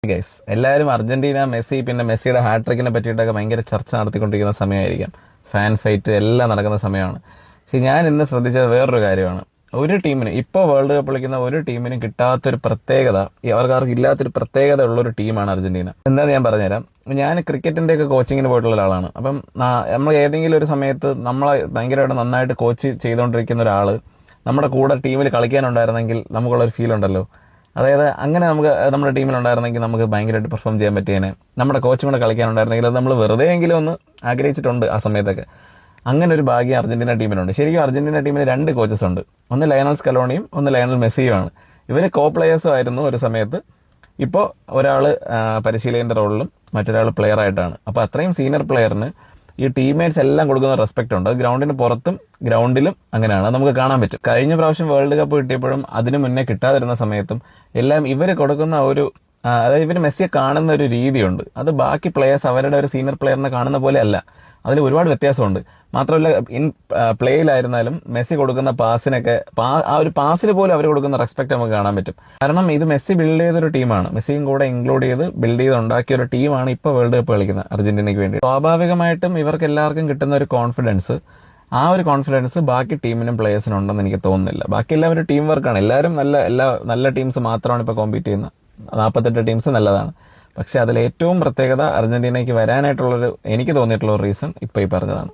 Guys, എല്ലാവരും Argentina, Messi, പിന്നെ മെസ്സിയുടെ ഹാട്രിക്കിനെ പറ്റിയിട്ടൊക്കെ ഭയങ്കര ചർച്ച നടത്തിക്കൊണ്ടിരിക്കുന്ന സമയമായിരിക്കാം. ഫാൻ ഫൈറ്റ് എല്ലാം നടക്കുന്ന സമയമാണ്. പക്ഷെ ഞാൻ ഇന്ന് ശ്രദ്ധിച്ചത് വേറൊരു കാര്യമാണ്. ഒരു ടീമിന് ഇപ്പോൾ വേൾഡ് കപ്പ് കളിക്കുന്ന ഒരു ടീമിന് കിട്ടാത്തൊരു പ്രത്യേകത, അവർക്കാർക്ക് ഇല്ലാത്തൊരു പ്രത്യേകത ഉള്ളൊരു ടീമാണ് അർജന്റീന. എന്താണെന്ന് ഞാൻ പറഞ്ഞുതരാം. ഞാൻ ക്രിക്കറ്റിന്റെ ഒക്കെ കോച്ചിങ്ങിന് പോയിട്ടുള്ള ഒരാളാണ്. അപ്പം നമ്മൾ ഏതെങ്കിലും ഒരു സമയത്ത് നമ്മളെ ഭയങ്കരമായിട്ട് നന്നായിട്ട് കോച്ച് ചെയ്തുകൊണ്ടിരിക്കുന്ന ഒരാൾ നമ്മുടെ കൂടെ ടീമിൽ കളിക്കാനുണ്ടായിരുന്നെങ്കിൽ നമുക്കുള്ളൊരു ഫീൽ ഉണ്ടല്ലോ. അതായത് അങ്ങനെ നമുക്ക് നമ്മുടെ ടീമിലുണ്ടായിരുന്നെങ്കിൽ നമുക്ക് ഭയങ്കരമായിട്ട് പെർഫോം ചെയ്യാൻ പറ്റിയേനെ. നമ്മുടെ കോച്ചും കൂടെ കളിക്കാനുണ്ടായിരുന്നെങ്കിൽ അത് നമ്മൾ വെറുതെ എങ്കിലും ഒന്ന് ആഗ്രഹിച്ചിട്ടുണ്ട് ആ സമയത്തൊക്കെ. അങ്ങനെ ഒരു ഭാഗ്യം അർജന്റീന ടീമിനുണ്ട്. ശരിക്കും അർജന്റീന ടീമിന് 2 കോച്ചസ് ഉണ്ട്. ഒന്ന് ലയണൽ സ്കലോണിയും ഒന്ന് ലയണൽ മെസ്സിയുമാണ്. ഇവർ കോ പ്ലെയേഴ്സും ആയിരുന്നു ഒരു സമയത്ത്. ഇപ്പോൾ ഒരാൾ പരിശീലകന്റെ റോളിലും മറ്റൊരാൾ പ്ലെയർ ആയിട്ടാണ്. അപ്പോൾ അത്രയും സീനിയർ പ്ലെയറിന് ഈ ടീംമേറ്റ്സ് എല്ലാം കൊടുക്കുന്ന റെസ്പെക്ട് ഉണ്ട്. ഗ്രൗണ്ടിന് പുറത്തും ഗ്രൗണ്ടിലും അങ്ങനെയാണ്, നമുക്ക് കാണാൻ പറ്റും. കഴിഞ്ഞ പ്രാവശ്യം വേൾഡ് കപ്പ് കിട്ടിയപ്പോഴും അതിനു മുന്നേ കിട്ടാതിരുന്ന സമയത്തും എല്ലാം ഇവർ കൊടുക്കുന്ന ഒരു അതായത് ഇവർ മെസ്സിയെ കാണുന്ന ഒരു രീതിയുണ്ട്. അത് ബാക്കി പ്ലെയേഴ്സ് അവരുടെ ഒരു സീനിയർ പ്ലെയറിനെ കാണുന്ന പോലെ അല്ല. അതിൽ ഒരുപാട് വ്യത്യാസമുണ്ട്. മാത്രമല്ല, ഇൻ പ്ലേയിലായിരുന്നാലും മെസ്സി കൊടുക്കുന്ന പാസിനൊക്കെ ആ ഒരു പാസിൽ പോലും അവർ കൊടുക്കുന്ന റെസ്പെക്ട് നമുക്ക് കാണാൻ പറ്റും. കാരണം ഇത് മെസ്സി ബിൽഡ് ചെയ്തൊരു ടീമാണ്. മെസ്സിയും കൂടെ ഇൻക്ലൂഡ് ചെയ്ത് ബിൽഡ് ചെയ്ത് ഉണ്ടാക്കിയ ഒരു ടീമാണ് ഇപ്പോൾ വേൾഡ് കപ്പ് കളിക്കുന്നത് അർജന്റീനയ്ക്ക് വേണ്ടി. സ്വാഭാവികമായിട്ടും ഇവർക്ക് എല്ലാവർക്കും കിട്ടുന്ന ഒരു കോൺഫിഡൻസ്, ആ ഒരു കോൺഫിഡൻസ് ബാക്കി ടീമിനും പ്ലേയേഴ്സിനും ഉണ്ടെന്ന് എനിക്ക് തോന്നുന്നില്ല. ബാക്കി എല്ലാവരും ടീം വർക്കാണ്. എല്ലാവരും നല്ല ടീംസ് മാത്രമാണ് ഇപ്പോൾ കോമ്പീറ്റ് ചെയ്യുന്നത്. 48 ടീംസ് നല്ലതാണ്. പക്ഷെ അതിൽ ഏറ്റവും പ്രത്യേകത അർജന്റീനയ്ക്ക് വരാനായിട്ടുള്ളൊരു എനിക്ക് തോന്നിയിട്ടുള്ള ഒരു റീസൺ ഇപ്പോൾ ഈ പറഞ്ഞതാണ്.